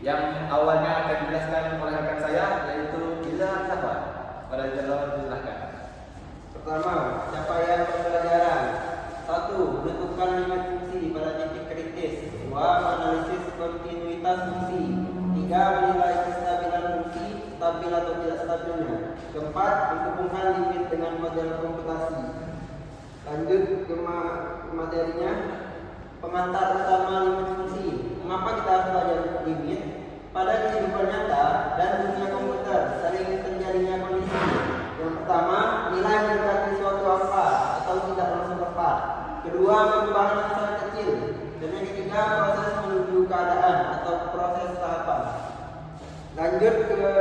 Yang awalnya akan dijelaskan oleh rekan saya yaitu Iza Safa. Pada jalur silahkan. Pertama, capaian pembelajaran. 1. Menentukan limit fungsi pada titik kritis. 2. Menganalisis kontinuitas fungsi. 3. Menilai kestabilan fungsi, stabil atau tidak stabilnya. 4. Menghubungkan limit dengan model komputasi. Lanjut ke materinya. Pengantar utama limit fungsi. Mengapa kita harus belajar limit? Pada kehidupan nyata dan dunia komputer sering terjadinya kondisi. Yang pertama, nilai mendekati suatu angka atau tidak langsung tepat. Kedua, perubahan yang sangat kecil. Dan yang ketiga, proses menuju keadaan atau proses tahapan. Lanjut ke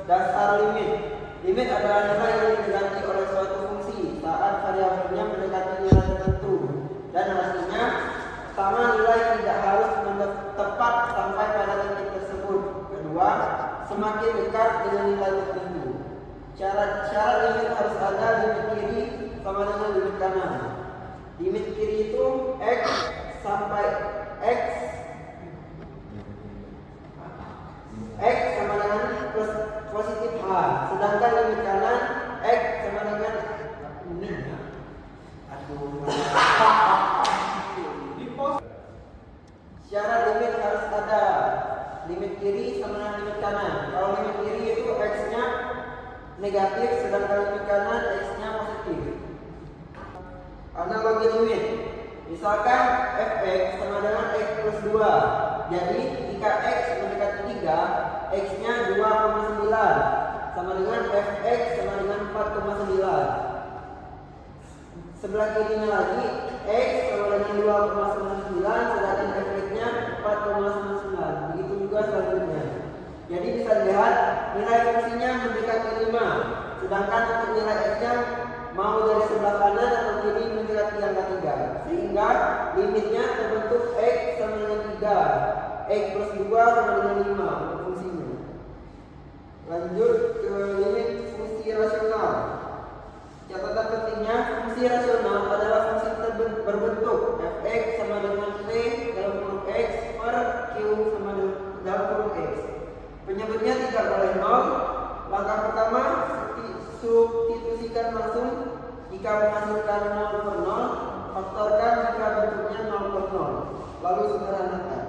dasar limit. Limit adalah nilai yang didekati oleh suatu fungsi saat variabelnya mendekati nilai tertentu. Dan hasilnya, pertama, nilai tidak harus tepat sampai pada titik tersebut. Kedua, semakin dekat dengan nilai tertentu. Syarat limit harus ada limit kiri sama dengan limit kanan. Limit kiri itu X sampai X sama dengan plus positif A. Sedangkan limit kanan X sama dengan ini. Syarat limit harus ada limit kiri sama dengan limit kanan. Kalau limit kiri itu X-nya negatif, sedangkan limit kanan X-nya positif. Analogi limit. Misalkan fx sama dengan X plus 2. Jadi jika X mendekati 3, X-nya 2,9 sama dengan fx sama dengan 4,9. Sebelah kirinya lagi X sama dengan 2,99, sedangkan fx-nya 4,99. Begitu juga selanjutnya. Jadi bisa dilihat nilai fungsinya mendekati 5, sedangkan untuk nilai x-nya mau dari sebelah kanan atau kiri mendekati angka 3, sehingga limitnya terbentuk x sama dengan 3, x plus 2 sama dengan 5 untuk fungsinya. Lanjut ke limit fungsi rasional. Catatan pentingnya, fungsi rasional adalah fungsi berbentuk fx sama dengan p dalam kurung x per q sama dalam kurung x. Penyebutnya tidak boleh 0. Langkah pertama, substitusikan langsung. Jika menghasilkan 0 per 0, faktorkan jika bentuknya 0 per 0. Lalu sederhanakan.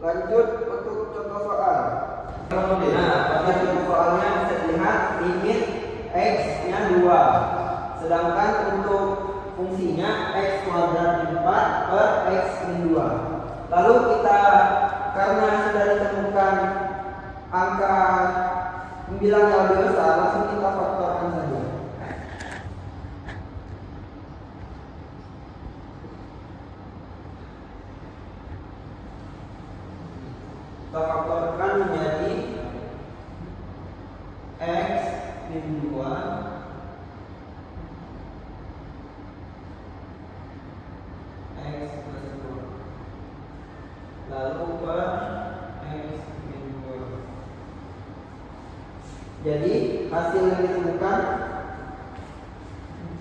Lanjut untuk contoh soal. Nah, pada contoh soalnya bisa dilihat limit x-nya 2. Sedangkan untuk fungsinya x kuadrat 4 per x min 2. Lalu kita, karena sudah ditemukan angka pembilang yang lebih besar, langsung kita faktorkan saja. Kita faktorkan menjadi x min 2 x plus 2 lalu per x min 2. Jadi hasil yang ditemukan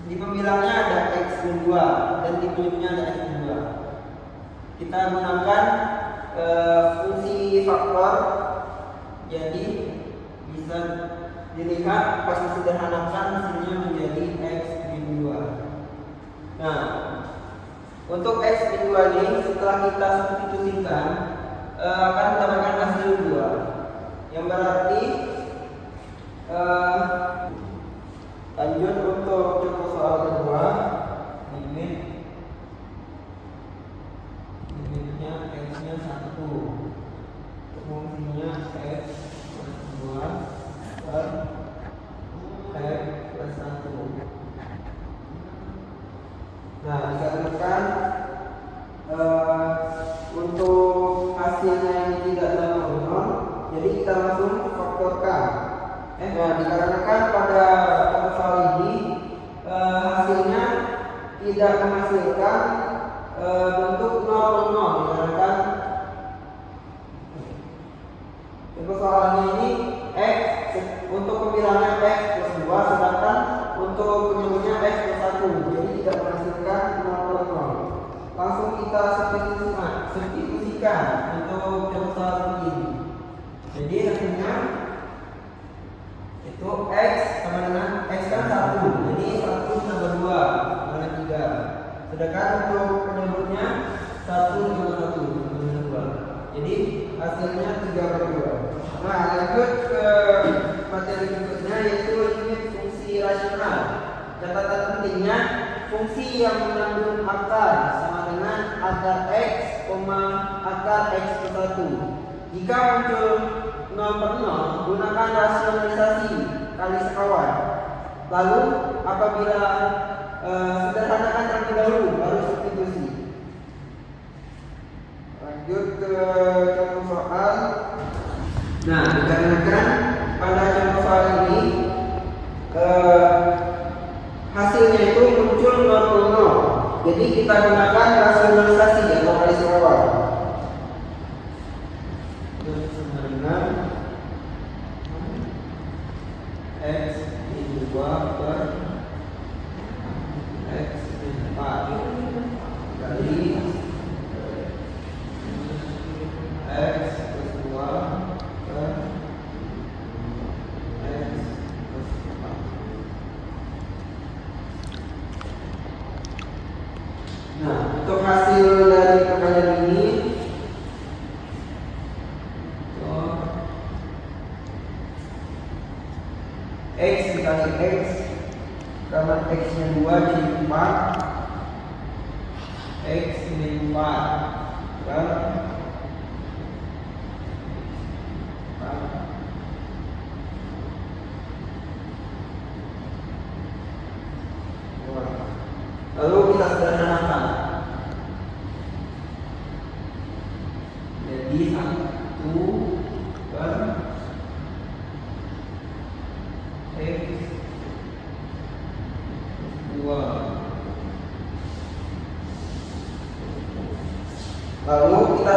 di pembilangnya ada x min 2 dan di penyebutnya ada x min 2. Kita gunakan fungsi faktor, jadi bisa dilihat pas disederhanakan hasilnya menjadi x min 2. Nah, untuk x min 2 ini setelah kita substitusikan akan mendapatkan hasil 2, yang berarti lanjut untuk contoh soal kedua. Limitnya x-nya 1, fungsinya x plus 2 per x plus 1. Nah, bisa temukan untuk hasilnya yang tidak sama 0, jadi kita langsung faktorkan. Nah, dikarenakan pada soal ini hasilnya tidak menghasilkan bentuk 0, dikarenakan untuk soalnya ini x untuk pembilangnya x plus 2, sedangkan untuk penyebutnya x plus 1, jadi tidak menghasilkan 0 per 0. Langsung kita substitusikan untuk besar seperti ini. Jadi hasilnya itu X sama dengan X kan 1. Jadi 1 tambah 2 sama dengan 3. Sedangkan untuk penyebutnya 1 tambah 1 sama dengan 2. Jadi hasilnya 3/2. Nah, lanjut ke materi berikutnya yaitu limit fungsi rasional. Catatan pentingnya, fungsi yang mengandung akar sama dengan akar X, akar X ke 1. Jika muncul 0/0, gunakan rasionalisasi kali sekawan. Lalu apabila sederhanakan terlebih dahulu, baru substitusi. Lanjut ke contoh soal. Nah, dikarenakan pada contoh soal ini hasilnya itu muncul 0/0. Jadi kita gunakan rasionalisasi atau kali sekawan. Sama dengan X min 2 per X min 4 kali X plus 2 per X plus 4. Nah, untuk hasil dari perkalian ini X dikali X, karena X nya 2 jadi 4, X min 4 per 4. Lalu kita sederhanakan. Jadi 1 per X 2. Lalu kita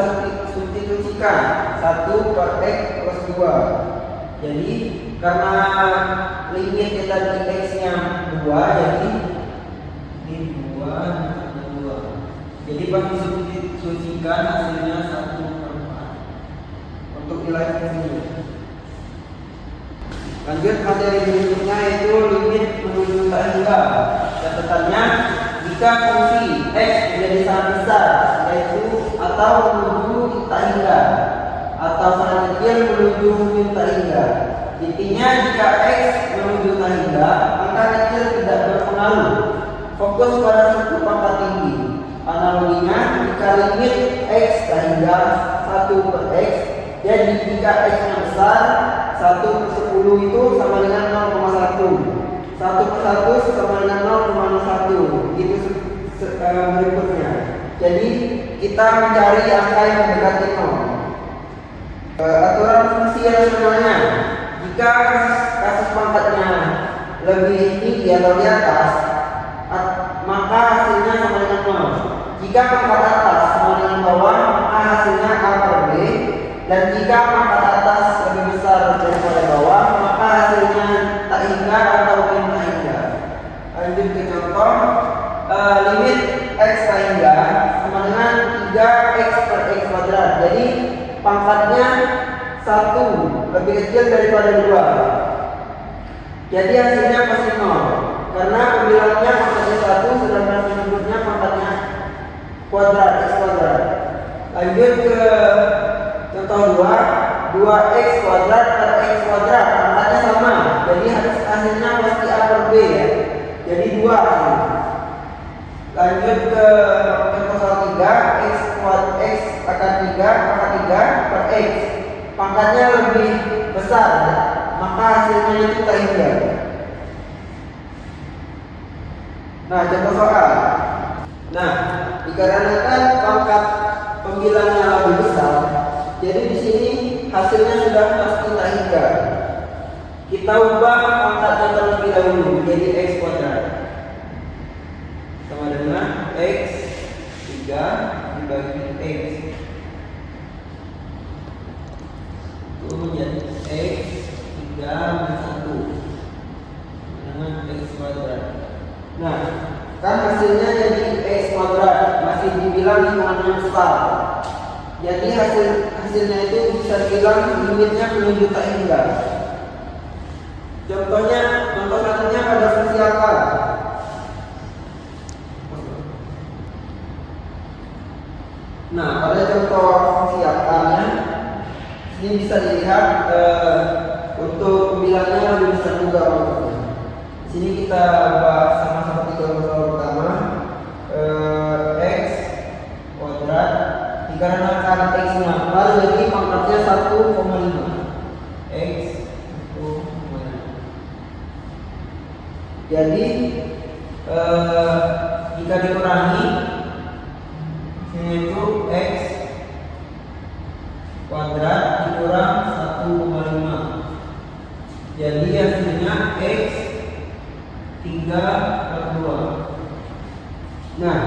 substitusikan 1 per X plus 2. Jadi karena limitnya tadi X nya 2, jadi ini 2 tambah 2. Jadi pas disubstitusikan hasilnya 1/4 untuk nilai fungsinya. Lanjut materi berikutnya yaitu limit menuju tak hingga. Catatannya, jika fungsi X menjadi sangat besar, yaitu atau menuju tak hingga, atau sangat kecil menuju tak hingga. Intinya jika X menuju tak hingga, angka kecil tidak berpengaruh. Fokus pada suku pangkat tinggi. Analoginya, jika limit X tak hingga 1 per X, jadi jika X nya besar, 1/10 itu sama dengan 0,1. 1/1 sama dengan 0,01. Itu berikutnya. Jadi kita mencari angka yang mendekati 0. Aturan fungsi rasionalnya, jika kasus pangkatnya lebih tinggi atau di atas, maka hasilnya sama dengan 0. Jika pangkat atas sama dengan bawah, maka hasilnya A per B. Dan jika pangkat atas lebih besar daripada bawah, maka hasilnya tak hingga atau min tak hingga. Lanjut ke contoh, limit X tak hingga sama dengan 3X per X kuadrat. Jadi pangkatnya 1 lebih kecil daripada 2. Jadi hasilnya pasti 0. Karena pembilangnya pangkatnya 1, sedangkan penyebutnya pangkatnya kuadrat, X kuadrat. Lanjut ke contoh 2X kuadrat per X kuadrat, angkanya sama. Jadi hasilnya pasti A per B ya. Jadi 2 hasilnya. Lanjut ke contoh soal 3, X akar 3 pangkat 3 per X. Pangkatnya lebih besar, maka hasilnya itu tak hingga. Nah, contoh soal. Nah, dikarenakan pangkat pembilangnya lebih besar, jadi di sini hasilnya sudah pasti tak hingga. Kita ubah pangkatnya terlebih dahulu menjadi X kuadrat sama dengan X 3 dibagi X itu menjadi X 3 min 1 dengan X kuadrat. Nah, kan hasilnya jadi X kuadrat, masih dibilang hitungannya besar. Jadi hasilnya itu bisa dibilang limitnya menunjuk tak hingga. Contoh satunya pada fungsi akar. Nah, pada contoh fungsi akarnya ini bisa dilihat untuk pembilangnya lebih besar juga. Di sini kita bahas sama seperti contoh pertama, x kuadrat dikarenakan x-nya akar jadi pangkatnya 1,5. X 1,5. Jadi jika dikurangi yaitu x kuadrat dikurang 1,5. Jadi hasilnya x 3/2. Nah,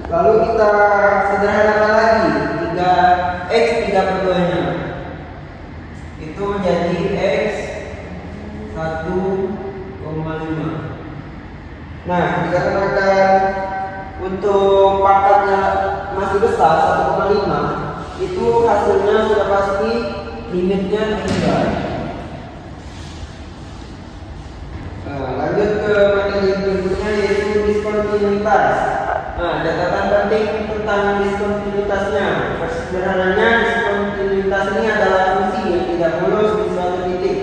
lalu kita sederhanakan lagi 3/2 nya itu menjadi x 1,5. Nah, dikarenakan untuk pangkatnya masih besar 1,5, itu hasilnya sudah pasti limitnya hingga. Nah, lanjut ke materi berikutnya yaitu diskontinuitas. Nah, catatan penting tentang diskontinuitasnya. Sederhananya diskontinuitas ini adalah fungsi yang tidak mulus di suatu titik.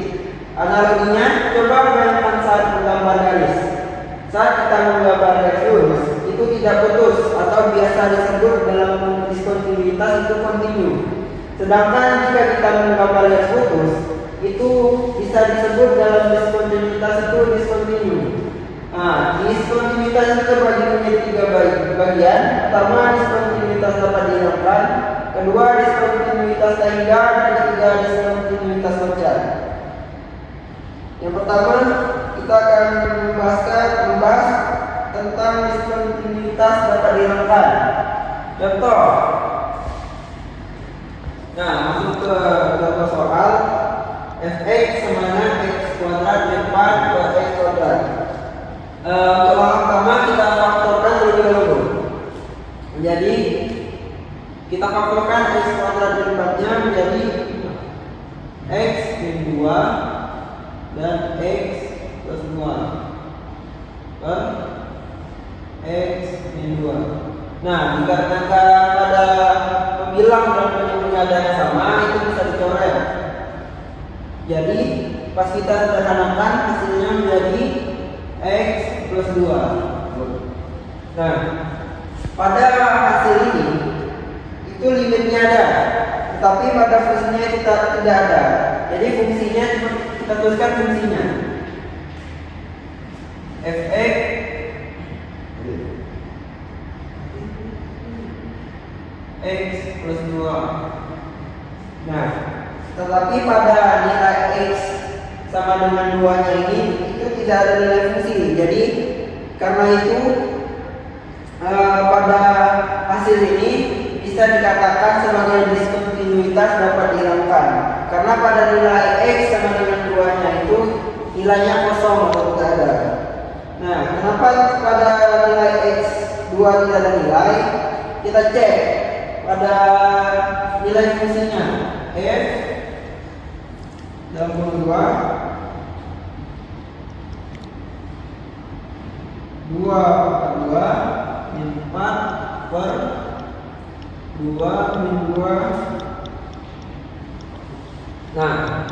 Analoginya, coba bayangkan saat menggambar garis. Saat kita menggambar garis lurus, itu tidak putus atau biasa disebut dalam diskontinuitas itu kontinu. Sedangkan jika kita menggambar garis putus, itu bisa disebut dalam diskontinuitas itu diskontinu. Nah, diskontinuitas itu terbagi menjadi 3 bagian. Pertama, diskontinuitas dapat dihilangkan. Kedua, diskontinuitas hingga. Dan ketiga, diskontinuitas wajar. Yang pertama, kita akan membahas tentang diskontinuitas dapat dihilangkan. Contoh. Nah, masuk ke contoh soal. Fx sama dengan x kuadrat depan ke x kuadrat. Untuk hal pertama kita faktorkan terlebih dahulu. Jadi kita faktorkan x kuadrat depannya menjadi x min 2 dan x plus 2 per x min 2. Nah, dikarenakan pada pembilang dan penyebutnya ada yang sama, itu bisa dicoret. Jadi pas kita sederhanakan hasilnya menjadi x plus 2. Nah, pada hasil ini itu limitnya ada, tetapi pada fungsinya kita tidak ada. Jadi fungsinya kita tuliskan fungsinya fx x plus 2. Nah, tetapi pada nilai x sama dengan 2 nya ini itu tidak ada nilai fungsi. Jadi karena itu pada hasil ini bisa dikatakan sebagai diskontinuitas dapat dihilangkan. Karena pada nilai x sama dengan 2 nya itu nilainya kosong atau tidak ada. Nah, kenapa pada nilai x 2 tidak ada nilai? Kita cek pada nilai fungsinya f dalam kurung 2 min 4 per 2 min 2. Nah,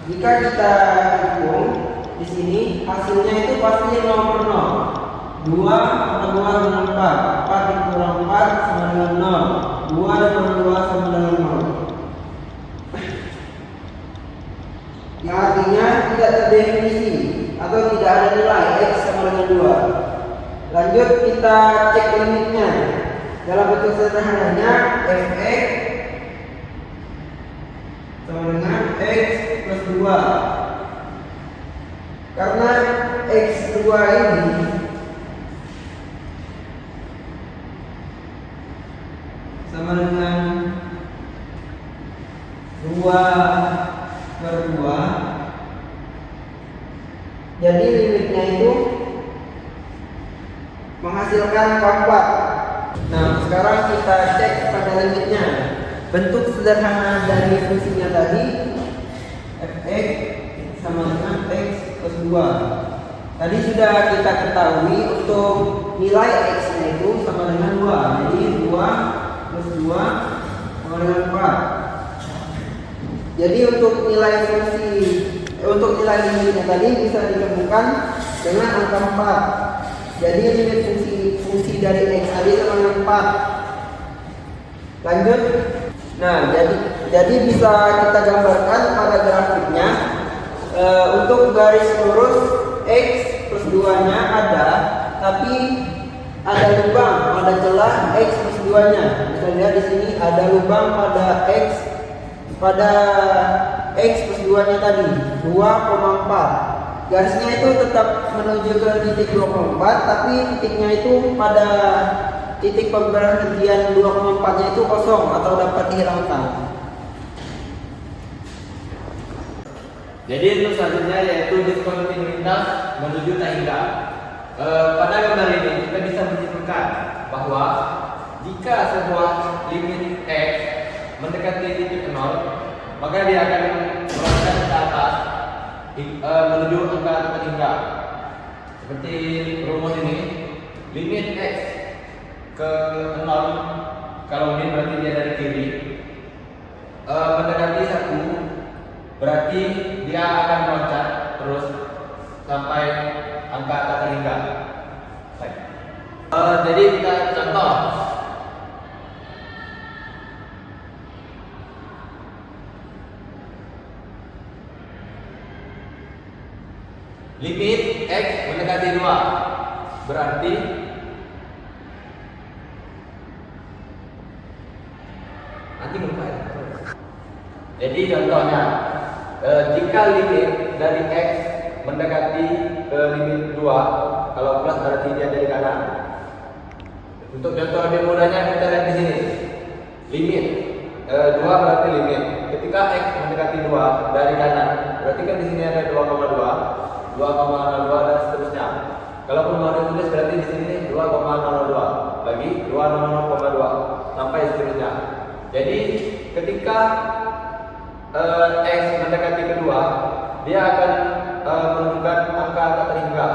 jika kita hitung di sini hasilnya itu pasti 0 per 0. 2 per 2 sama 4. 4 dikurang 4 sama dengan 0. 2 dikurang 2 sama dengan 0. Yang artinya tidak terdefinisi atau tidak ada nilai x sama dengan 2. Lanjut kita cek limitnya. Dalam bentuk sederhananya fx sama dengan x plus 2. Karena x2 ini sama dengan 2 per 2. Jadi limitnya itu menghasilkan keempat. Nah, sekarang kita cek pada limitnya. bentuk sederhana dari fungsinya tadi fx sama dengan x plus 2. Tadi sudah kita ketahui untuk nilai x-nya itu sama dengan 2. Jadi 2 plus 2 sama dengan 4. Jadi untuk nilai limitnya tadi bisa ditemukan dengan angka 4. Jadi limit fungsi dari x tadi sama dengan 4. Lanjut. Nah, jadi bisa kita gambarkan pada grafiknya. Untuk garis lurus x plus 2-nya ada, tapi ada lubang pada celah x plus 2-nya. Bisa lihat di sini ada lubang pada x plus 2-nya tadi 2,4. Garisnya itu tetap menuju ke titik 2,4, tapi titiknya itu pada titik pemberhentian 2,4-nya itu kosong atau dapat dihilangkan. Jadi untuk selanjutnya yaitu diskontinuitas menuju tak hingga. Pada gambar ini kita bisa menyimpulkan bahwa jika sebuah limit x mendekati titik 0, maka dia akan melangkah ke atas menuju angka tak hingga. Seperti rumus ini, limit x ke 0, kalau ini berarti dia dari kiri, mendekati 1, berarti dia akan meloncat terus sampai angka tak terhingga. Jadi kita contoh. Limit x mendekati 2 berarti nanti lupa ya. Jadi contohnya, jika limit dari x mendekati ke limit 2, kalau plus berarti dia dari kanan. Untuk contoh lebih mudahnya kita lihat di sini. Limit 2 berarti limit. Ketika x mendekati 2 dari kanan, berarti kan di sini ada 2,2, 2,02 dan seterusnya. Kalaupun mau ditulis berarti di sini 2,02 lagi 2,02 sampai seterusnya. Jadi ketika x mendekati kedua, dia akan menunjukkan angka tak terhingga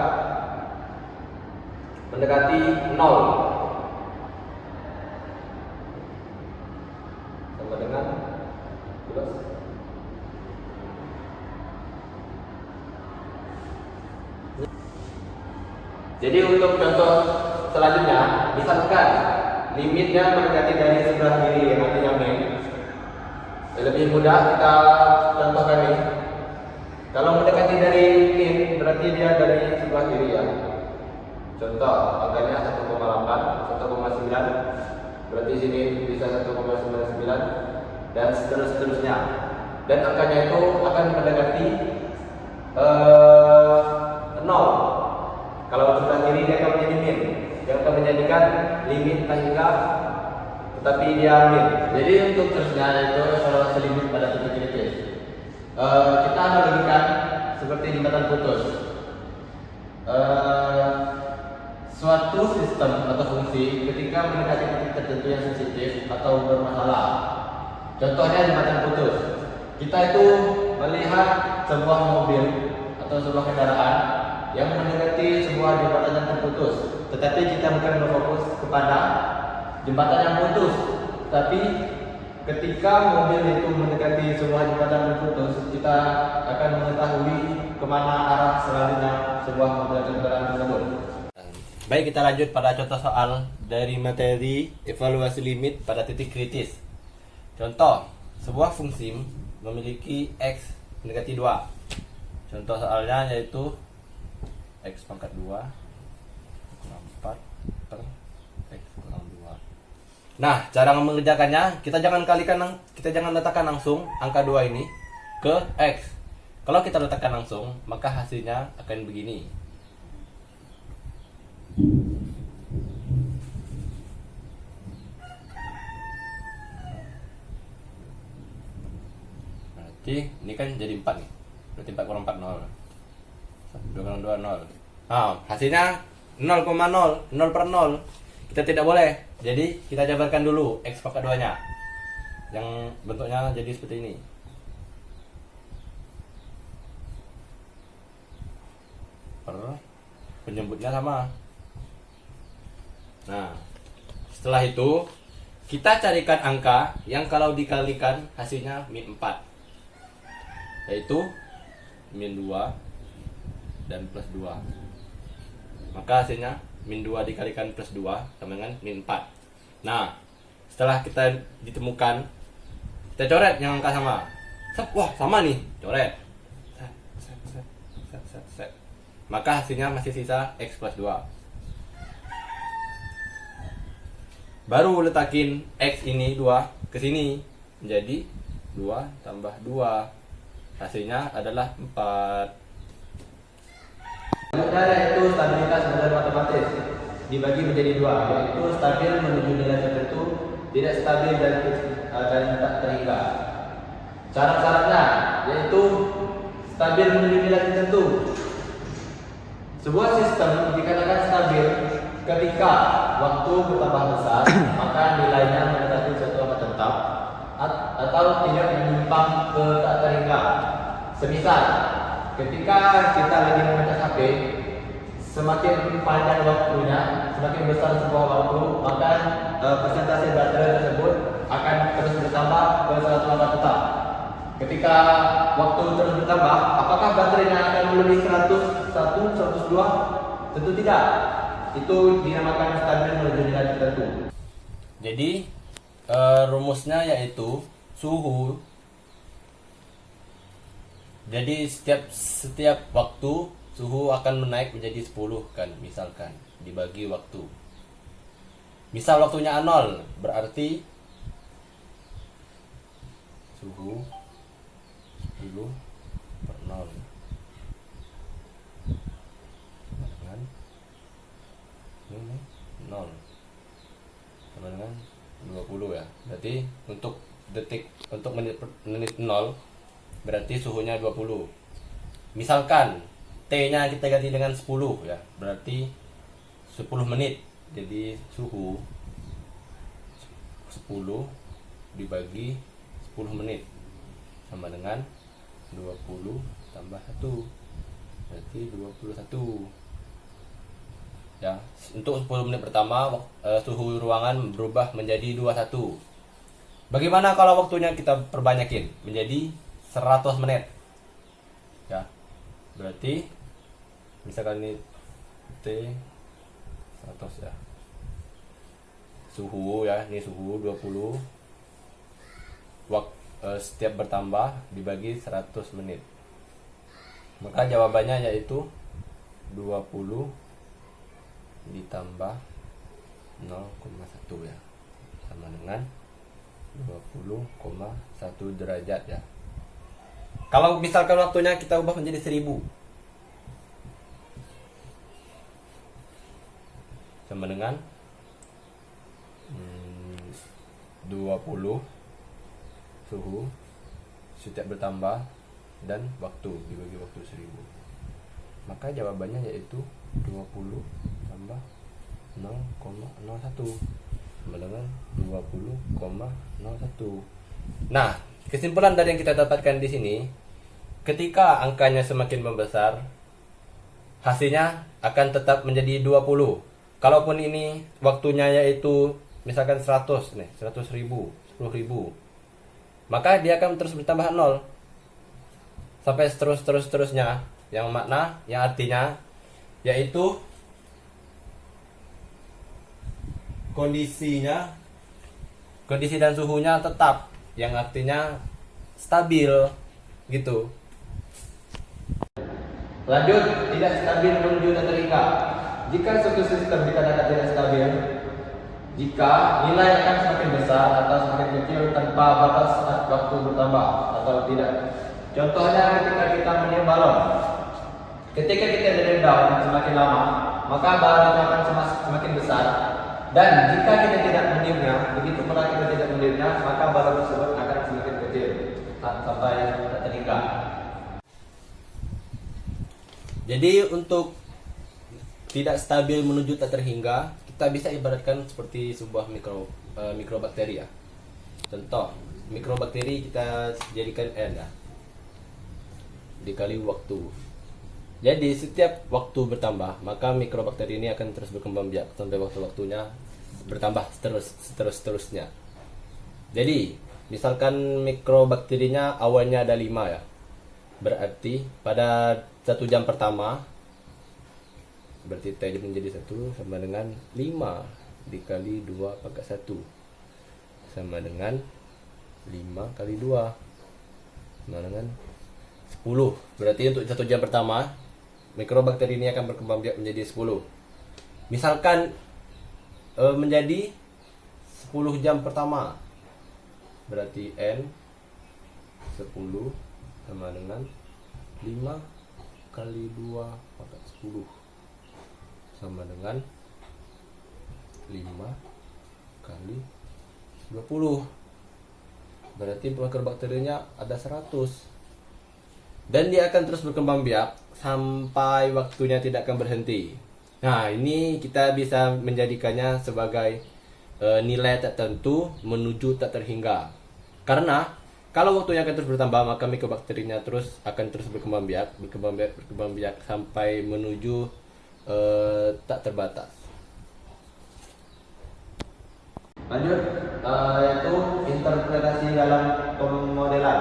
mendekati 0 sama dengan plus. Jadi untuk contoh selanjutnya, misalkan limitnya mendekati dari sebelah kiri yang artinya min. Lebih mudah kita contohkan ini. Kalau mendekati dari min berarti dia dari sebelah kiri ya. Contoh angkanya 1,8, 1,9. Berarti sini bisa 1,99 dan seterusnya. Dan angkanya itu akan mendekati 0. Kalau sebelah kiri dia akan menjadi min, yang akan menjadikan limit tak hingga tetapi dia min. Jadi untuk terusnya itu kalau selimut pada titik kritis, kita analogikan seperti jembatan putus. Suatu sistem atau fungsi ketika mendekati titik tertentu yang sensitif atau bermasalah. Contohnya jembatan putus. Kita itu melihat sebuah mobil atau sebuah kendaraan yang mendekati sebuah jembatan yang terputus, tetapi kita bukan berfokus kepada jembatan yang putus, tapi ketika mobil itu mendekati sebuah jembatan yang putus, kita akan mengetahui kemana arah selanjutnya sebuah mobil kendaraan tersebut. Baik, kita lanjut pada contoh soal dari materi evaluasi limit pada titik kritis. Contoh, sebuah fungsi memiliki x mendekati 2. Contoh soalnya yaitu x pangkat 2 kurang 4 per x kurang 2. Nah, cara mengerjakannya, kita jangan letakkan langsung angka 2 ini ke x. Kalau kita letakkan langsung, maka hasilnya akan begini. Berarti ini kan jadi 4 nih. Berarti 4 kurang 4 0. 2 kurang 2 0. Nah, hasilnya 0,0, 0 per 0. Kita tidak boleh. Jadi kita jabarkan dulu x pangkat 2 nya. yang bentuknya jadi seperti ini. Penyebutnya sama. Nah, setelah itu kita carikan angka yang kalau dikalikan hasilnya min 4, yaitu min 2 dan plus 2. Maka hasilnya min 2 dikalikan plus 2 sama dengan min 4. Nah, setelah kita ditemukan, kita coret yang angka sama. Wah, sama nih, coret. Set. Maka hasilnya masih sisa X plus 2. Baru letakin X ini 2 ke sini, menjadi 2 tambah 2. Hasilnya adalah 4. Selanjutnya yaitu stabilitas model matematis dibagi menjadi 2, yaitu stabil menuju nilai tertentu, tidak stabil dan tak terhingga. Syarat-syaratnya yaitu stabil menuju nilai tertentu. Sebuah sistem dikatakan stabil ketika waktu bertambah besar, maka nilainya mendekati suatu angka tetap atau tidak menyimpang ke tak terhingga. Semisal, ketika kita lagi memecah HP, semakin panjang waktunya, semakin besar sebuah waktu, maka persentase baterai tersebut akan terus bertambah ke suatu angka tetap. Ketika waktu terus bertambah, apakah baterainya akan melebihi 101, 102? Tentu tidak. Itu dinamakan stabil menuju nilai tertentu. Jadi rumusnya yaitu suhu. Jadi setiap waktu suhu akan menaik menjadi 10 kan, misalkan dibagi waktu. Misal waktunya 0, berarti suhu 10 per 0 dengan ini 0 sama dengan 20 ya. Berarti untuk menit 0 berarti suhunya 20. Misalkan T-nya kita ganti dengan 10 ya, berarti 10 menit. Jadi suhu 10 dibagi 10 menit sama dengan 20 tambah 1, berarti 21. Ya, untuk 10 menit pertama suhu ruangan berubah menjadi 21. Bagaimana kalau waktunya kita perbanyakin menjadi 100 menit? Ya. Berarti misalkan ini T 100 ya. Suhu ya, ini suhu 20. Setiap bertambah dibagi 100 menit. Maka jawabannya yaitu 20 ditambah 0,1 ya, sama dengan 20,1 derajat ya. Kalau misalkan waktunya kita ubah menjadi 1000, sama dengan 20 suhu setiap bertambah dan waktu dibagi waktu 1000. Maka jawabannya yaitu 20 tambah 0,01 sama dengan 20,01. Nah, kesimpulan dari yang kita dapatkan di sini, ketika angkanya semakin membesar, hasilnya akan tetap menjadi 20. Kalaupun ini waktunya yaitu misalkan 100 nih, 100.000, 10.000, maka dia akan terus bertambah 0 sampai terusnya, yang artinya yaitu kondisi dan suhunya tetap, yang artinya stabil gitu. Lanjut, tidak stabil menuju tak terhingga. Jika suatu sistem dikatakan tidak stabil, jika nilai akan semakin besar atau semakin kecil tanpa batas waktu bertambah atau tidak. Contohnya ketika kita meniup balon. Ketika kita direndam semakin lama, maka balon itu akan semakin besar. Dan jika kita tidak meniupnya, begitu pula kita tidak meniupnya, maka balon tersebut akan semakin kecil sampai tak terhingga. Jadi untuk tidak stabil menuju tak terhingga, kita bisa ibaratkan seperti sebuah mikrobakteri ya. Contoh, mikrobakteri kita jadikan N ya, dikali waktu. Jadi setiap waktu bertambah, maka mikrobakteri ini akan terus berkembang biak sampai waktu-waktunya bertambah seterusnya. Jadi misalkan mikrobakterinya awalnya ada 5 ya, berarti pada 1 jam pertama, berarti T menjadi 1 sama dengan 5 dikali 2 pangkat 1 sama dengan 5 kali 2 sama dengan 10. Berarti untuk 1 jam pertama mikrobakteri ini akan berkembang biak menjadi 10. Misalkan menjadi 10 jam pertama, berarti N 10 sama dengan 5 kali 2 pangkat 10 sama dengan 5 kali 20. Berarti mikrobakterinya ada 100. Dan dia akan terus berkembang biak sampai waktunya tidak akan berhenti. Nah, ini kita bisa menjadikannya sebagai nilai tertentu menuju tak terhingga. Karena kalau waktunya akan terus bertambah, maka mikrobakterinya akan terus berkembang biak sampai menuju tak terbatas. Lanjut, yaitu interpretasi dalam pemodelan.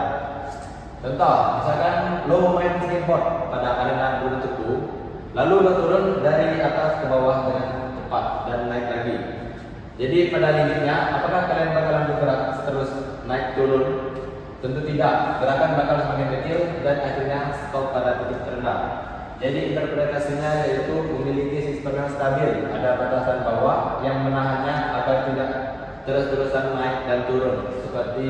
Contoh, misalkan lo main skateboard pada arena bulu tebu, lalu lo turun dari atas ke bawah dengan cepat dan naik lagi. Jadi pada limitnya, apakah kalian bakalan bergerak terus naik turun? Tentu tidak. Gerakan bakal semakin kecil dan akhirnya stop pada titik terendah. Jadi interpretasinya yaitu memiliki sistem yang stabil, ada batasan bawah yang menahannya agar tidak terus-terusan naik dan turun seperti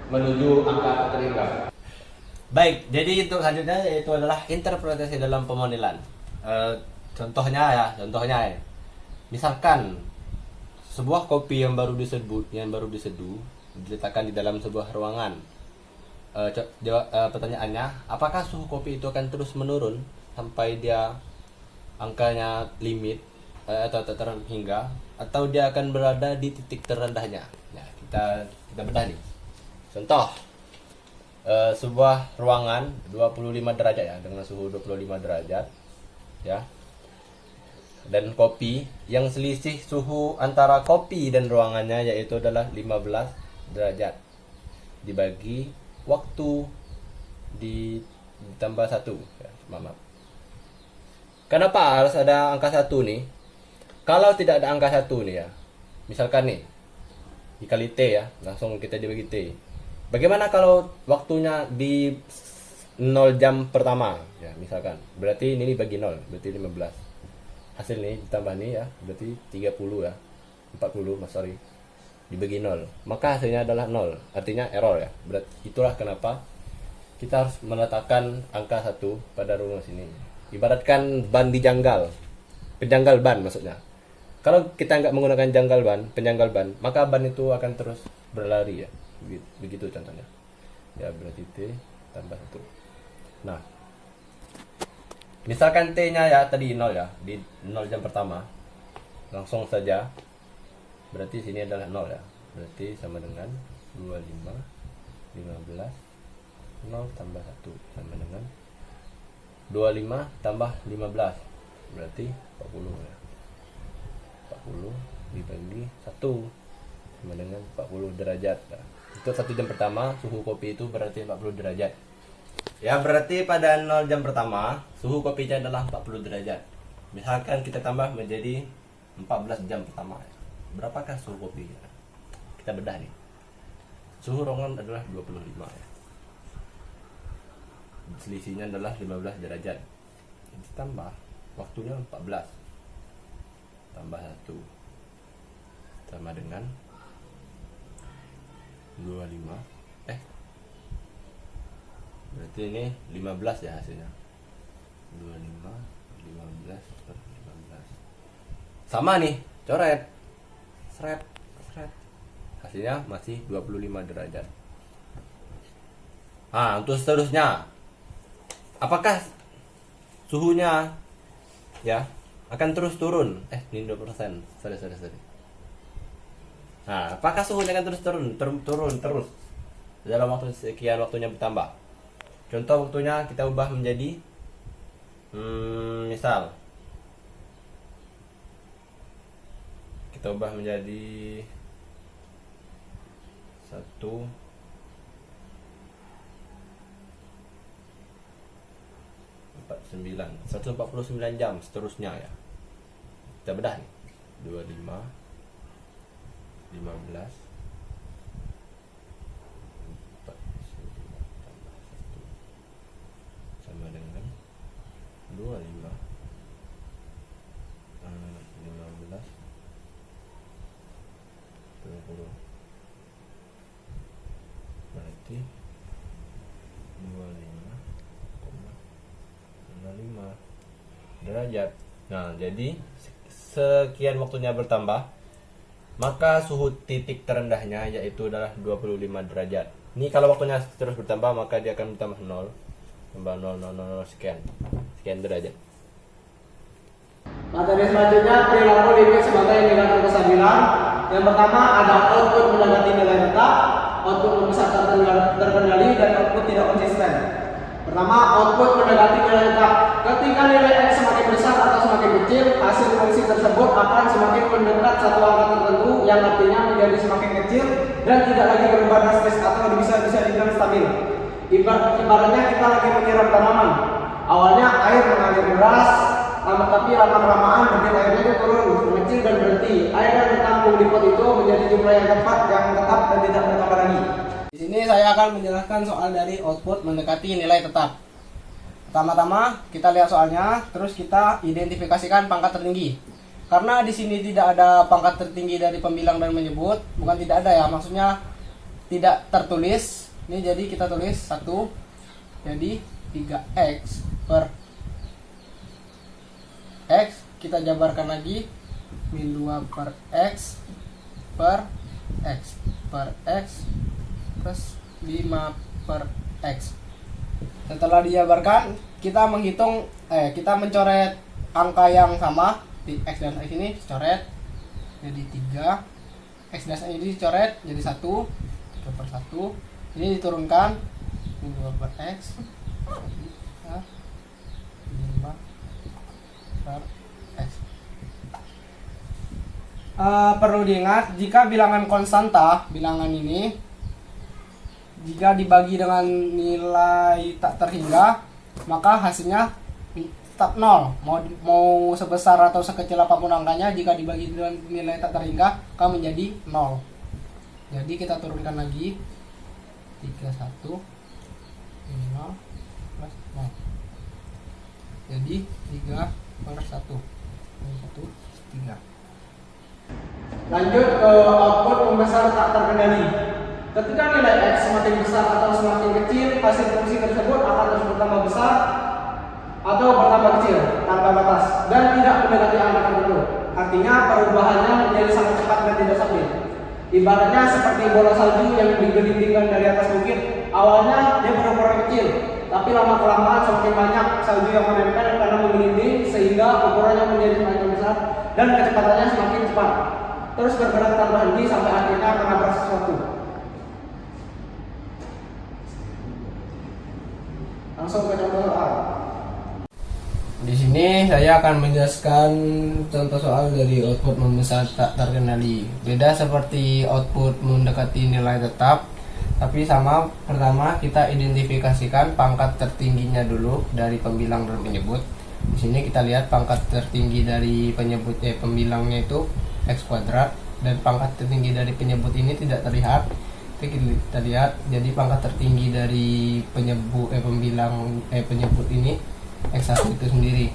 menuju angka terhingga. Baik, jadi untuk selanjutnya yaitu adalah interpretasi dalam pemodelan. Contohnya ya. Misalkan sebuah kopi yang baru diseduh diletakkan di dalam sebuah ruangan. Pertanyaannya, apakah suhu kopi itu akan terus menurun sampai dia angkanya limit atau terhingga, atau dia akan berada di titik terendahnya? Nah, kita bedah nih. Contoh, sebuah ruangan 25 derajat ya, dengan suhu 25 derajat ya. Dan kopi yang selisih suhu antara kopi dan ruangannya yaitu adalah 15 derajat dibagi waktu ditambah 1 ya, maaf. Kenapa harus ada angka 1 nih? Kalau tidak ada angka 1 nih ya, misalkan nih dikali T ya, langsung kita dibagi T. Bagaimana kalau waktunya di 0 jam pertama ya, misalkan berarti ini bagi 0, berarti 15. Hasil nih ditambah nih ya, berarti 30 ya, 40 sorry, dibagi 0, maka hasilnya adalah 0, artinya error ya. Berarti itulah kenapa kita harus meletakkan angka 1 pada rumus ini. Ibaratkan ban dijanggal, penjanggal ban maksudnya. Kalau kita nggak menggunakan penjanggal ban, maka ban itu akan terus berlari ya. Begitu contohnya. Ya, berarti T tambah 1. Nah, misalkan T-nya ya tadi 0 ya, di 0 jam pertama. Langsung saja. Berarti sini adalah 0 ya. Berarti sama dengan 25 15 0 tambah 1 sama dengan 25 tambah 15. Berarti 40 ya. 40 dibagi 1 sama dengan 40 derajat. Nah, untuk 1 jam pertama suhu kopi itu berarti 40 derajat. Ya, berarti pada 0 jam pertama suhu kopinya adalah 40 derajat. Misalkan kita tambah menjadi 14 jam pertama. Berapakah suhu kopi? Kita bedah nih. Suhu ruangan adalah 25 ya. Selisihnya adalah 15 derajat. Ditambah waktunya 14 tambah 1 sama dengan 25. Berarti ini 15 ya hasilnya. 25 15 per 15. Sama nih, coret. Seret. Hasilnya masih 25 derajat. Nah, untuk seterusnya, apakah suhunya ya akan terus turun? Ini 20%. Sorry. Nah, apakah suhunya akan terus turun terus dalam waktu sekian waktunya bertambah? Contoh waktunya kita ubah menjadi misal kita ubah menjadi 149 jam seterusnya ya. Kita bedah nih. 25 15 sama dengan 25 15 20 berarti 25,65 derajat. Nah, jadi sekian waktunya bertambah, maka suhu titik terendahnya yaitu adalah 25 derajat. Ini kalau waktunya terus bertambah, maka dia akan bertambah 0 tambah 0,000 sekian derajat. Materi selanjutnya perilaku limit sebagai indikator kestabilan. Yang pertama ada output mendekati nilai tetap, output membesar terkendali, dan output tidak konsisten. Pertama, output mendekati nilai tetap. Ketika nilai X semakin besar atau semakin kecil, hasil fungsi tersebut akan semakin mendekat satu angka tertentu yang artinya menjadi semakin kecil dan tidak lagi berubah drastis atau bisa dibilang stabil. Ibaratnya kita lagi menyiram tanaman. Awalnya air mengalir deras, tapi lama-kelamaan debit airnya itu turun, mengecil dan berhenti. Air yang tertampung di pot itu menjadi jumlah yang tepat, yang tetap dan tidak bertambah lagi. Di sini saya akan menjelaskan soal dari output mendekati nilai tetap. Pertama-tama kita lihat soalnya, terus kita identifikasikan pangkat tertinggi. Karena di sini tidak ada pangkat tertinggi dari pembilang dan menyebut, bukan tidak ada ya, maksudnya tidak tertulis. Ini jadi kita tulis 1, jadi 3x per x, kita jabarkan lagi min 2 per x per x per x plus 5 per x. Setelah dijabarkan, kita menghitung kita mencoret angka yang sama di x dan x ini coret jadi 3, x dan x ini dicoret jadi 1, 3 per 1. Ini diturunkan min 2 per x 5 per x. Perlu diingat, jika bilangan konstanta, bilangan ini jika dibagi dengan nilai tak terhingga, maka hasilnya tetap 0. Mau sebesar atau sekecil apapun angkanya, jika dibagi dengan nilai tak terhingga akan menjadi 0. Jadi kita turunkan lagi 31 5 plus 0. Jadi 3 per 1 3. Lanjut ke output membesar tak terkendali. Ketika nilai X semakin besar atau semakin kecil, hasil fungsi tersebut akan terus bertambah besar atau bertambah kecil tanpa batas dan tidak mendekati angka tertentu. Artinya perubahannya menjadi sangat cepat dan tidak stabil. Ibaratnya seperti bola salju yang digelindingkan dari atas bukit. Awalnya dia berukuran kecil, tapi lama-kelamaan semakin banyak salju yang menempel karena menggelinding sehingga ukurannya menjadi semakin besar dan kecepatannya semakin cepat. Terus bergerak tanpa henti sampai akhirnya menabrak sesuatu. Langsung ke contoh soal. Di sini saya akan menjelaskan contoh soal dari output membesar tak terkendali. Beda seperti output mendekati nilai tetap, tapi sama. Pertama kita identifikasikan pangkat tertingginya dulu dari pembilang dan penyebut. Di sini kita lihat pangkat tertinggi dari penyebut pembilangnya itu x kuadrat, dan pangkat tertinggi dari penyebut ini tidak terlihat. Kita lihat, jadi pangkat tertinggi dari penyebut penyebut ini x1 itu sendiri.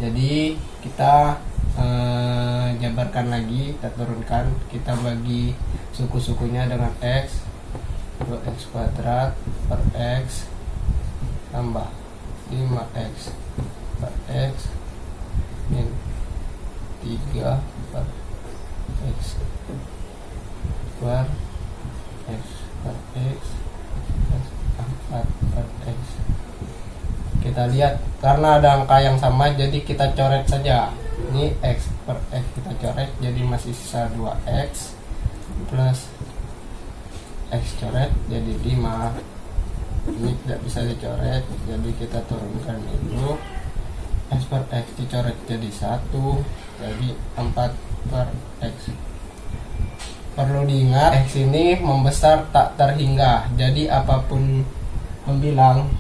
Jadi kita jabarkan lagi, kita turunkan, kita bagi suku-sukunya dengan x, 2x kuadrat per x tambah 5x per x min 3 per x per x per x plus 4 per x. Kita lihat, karena ada angka yang sama, jadi kita coret saja. Ini x per x kita coret, jadi masih sisa 2x plus X coret jadi 5. Ini tidak bisa dicoret, jadi kita turunkan dulu. X per X dicoret jadi 1, jadi 4 per X. Perlu diingat X ini membesar tak terhingga, jadi apapun membilang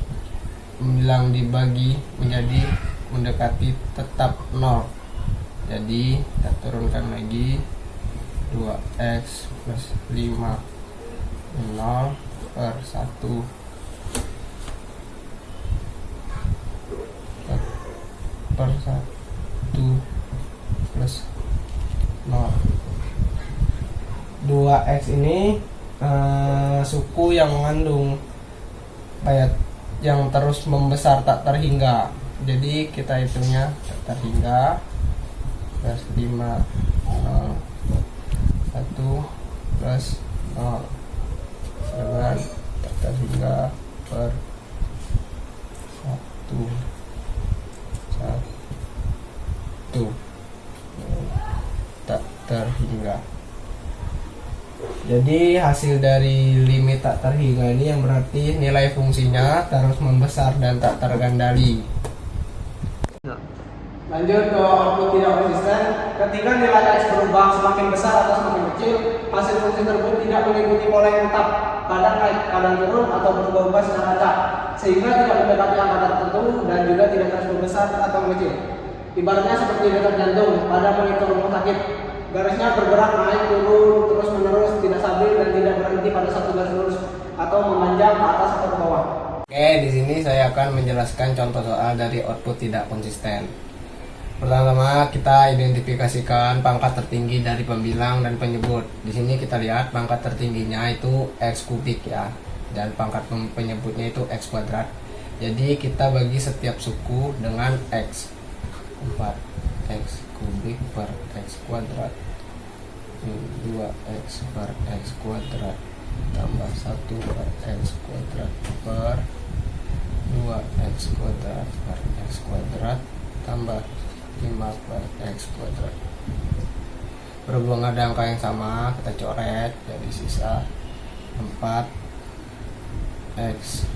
dibagi menjadi mendekati tetap 0. Jadi kita turunkan lagi 2X plus 5 0 per 1 per 1 plus 0. 2X ini suku yang mengandung yang terus membesar tak terhingga, jadi kita hitungnya tak terhingga plus 5 0 1 plus 0 dengan tak terhingga per 1 tak terhingga. Jadi hasil dari limit tak terhingga ini yang berarti nilai fungsinya terus membesar dan tak terkendali. Lanjut ke output tidak konsisten. Ketika nilai X berubah semakin besar atau semakin kecil, hasil fungsi tersebut tidak mengikuti pola yang tetap, kadang naik, kadang turun atau berubah-ubah secara acak, sehingga tidak mendekati angka tertentu dan juga tidak terus membesar atau mengecil. Ibaratnya seperti detak jantung pada monitor rumah sakit, garisnya bergerak naik turun terus menerus, tidak stabil dan tidak berhenti pada satu garis lurus atau memanjang ke atas atau ke bawah. Oke, di sini saya akan menjelaskan contoh soal dari output tidak konsisten. Pertama, kita identifikasikan pangkat tertinggi dari pembilang dan penyebut. Di sini kita lihat pangkat tertingginya itu X kubik ya, dan pangkat penyebutnya itu X kuadrat. Jadi kita bagi setiap suku dengan X. 4X kubik per X kuadrat 2X per X kuadrat tambah 1 per X kuadrat per 2X kuadrat per X kuadrat tambah 5 per X kuadrat. Berhubung ada angka yang sama, kita coret jadi sisa 4X.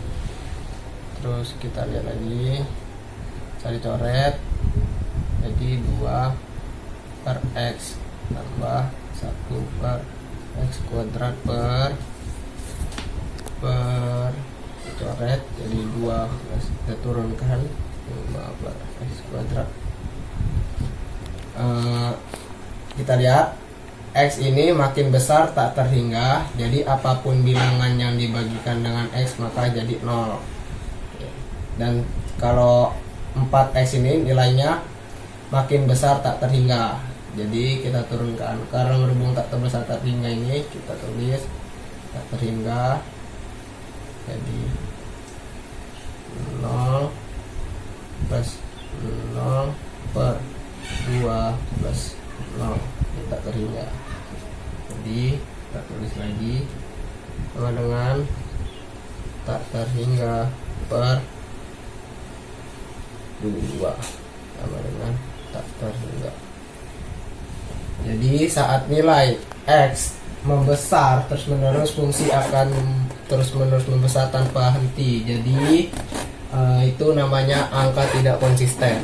Terus kita lihat lagi, cari coret jadi 2 per X tambah 1 per X kuadrat per coret jadi 2 plus kita turunkan 5 per X kuadrat. Kita lihat X ini makin besar tak terhingga, jadi apapun bilangan yang dibagikan dengan X maka jadi 0. Dan kalau 4X ini nilainya makin besar tak terhingga, jadi kita turunkan. Karena berhubung tak terbesar tak terhingga ini, kita tulis tak terhingga jadi 0 plus 0 per 2 plus 0, ini tak terhingga. Jadi kita tulis lagi sama dengan tak terhingga per 2 sama dengan tak terhingga. Jadi saat nilai X membesar terus menerus, fungsi akan terus menerus membesar tanpa henti. Jadi itu namanya angka tidak konsisten.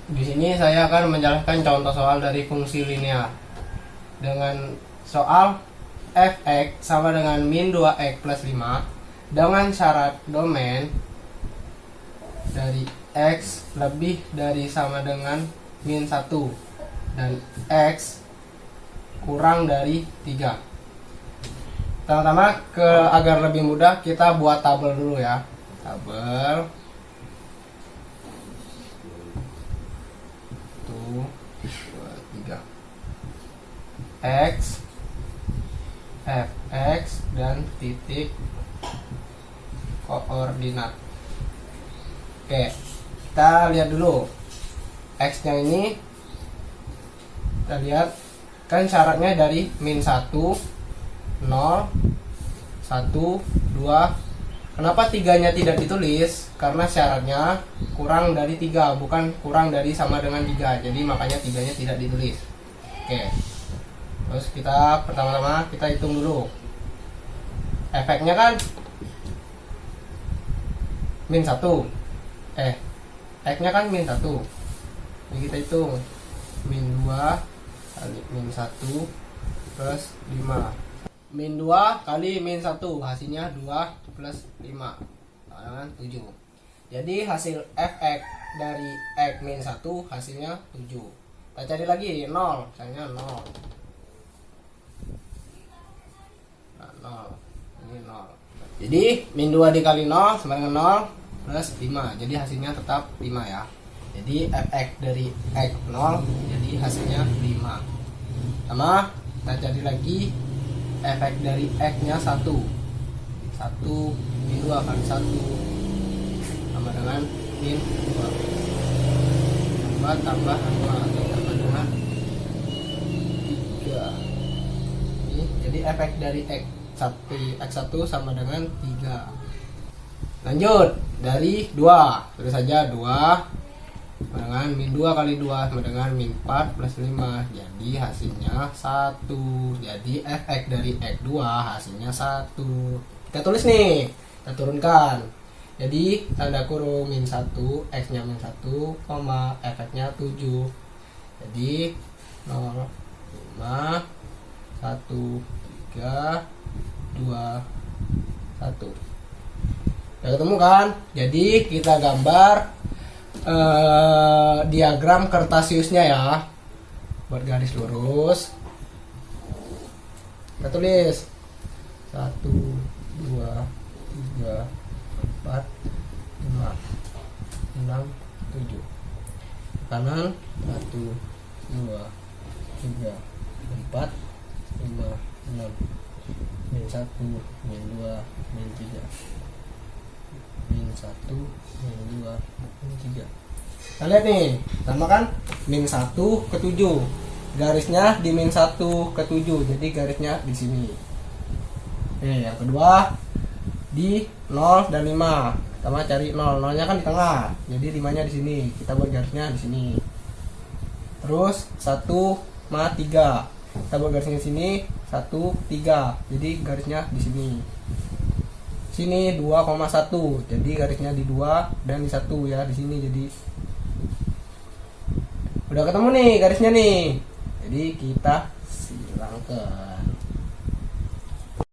Di sini saya akan menjelaskan contoh soal dari fungsi linear dengan soal f(x) sama dengan min 2x plus 5 dengan syarat domain dari x lebih dari sama dengan min 1 dan x kurang dari 3. Pertama, agar lebih mudah kita buat tabel dulu ya. Tabel 1 2 3 x fx dan titik koordinat. Oke, kita lihat dulu X nya ini. Kita lihat kan syaratnya dari min 1 0 1 2. Kenapa 3 nya tidak ditulis? Karena syaratnya kurang dari 3, bukan kurang dari sama dengan 3. Jadi makanya 3 nya tidak ditulis. Oke, Terus kita pertama-tama kita hitung dulu. Efeknya kan min 1. X-nya kan min 1. Jadi kita hitung min 2 kali min 1 plus 5. Min 2 kali min 1 hasilnya 2 plus 5 dengan 7. Jadi hasil fx dari x min 1 hasilnya 7. Kita cari lagi 0, misalnya 0. Nah, 0. Ini 0. Jadi min 2 dikali 0 sama dengan 0 plus 5. Jadi hasilnya tetap 5 ya. Jadi fx dari x 0 jadi hasilnya 5. Sama kita cari lagi fx dari x nya 1. 1 min 2 kali 1 sama dengan min 2. 4 tambah 5 atau sama dengan 3. Ini jadi fx dari x1 sama dengan 3. Lanjut dari 2, tulis saja 2 sama dengan min 2 kali 2 sama dengan min 4 plus 5. Jadi hasilnya 1. Jadi fx dari x2 hasilnya 1. Kita tulis nih, kita turunkan. Jadi tanda kurung min 1, x nya min 1, fx-nya 7. Jadi 0, 5, 1, 3, 2, 1. Udah ketemu kan? Jadi kita gambar diagram Cartesiusnya ya. Buat garis lurus. Kita tulis 1, 2, 3, 4, 5, 6, 7. Kanan 1, 2, 3, 4, 5, 6. Min 1, min 2, min 3. Min 1, min 2, min 3. Kita lihat nih, sama kan? Min 1 ke 7. Garisnya di min 1 ke 7. Jadi garisnya di sini. Yang kedua di 0 dan 5. Pertama cari 0. 0-nya kan di tengah. Jadi 5-nya di sini. Kita buat garisnya di sini. Terus 1 ma 3. Kita buat garisnya di sini 1, 3. Jadi garisnya di sini. Sini 2,1. Jadi garisnya di 2 dan di 1 ya di sini. Jadi udah ketemu nih garisnya nih. Jadi kita silangkan.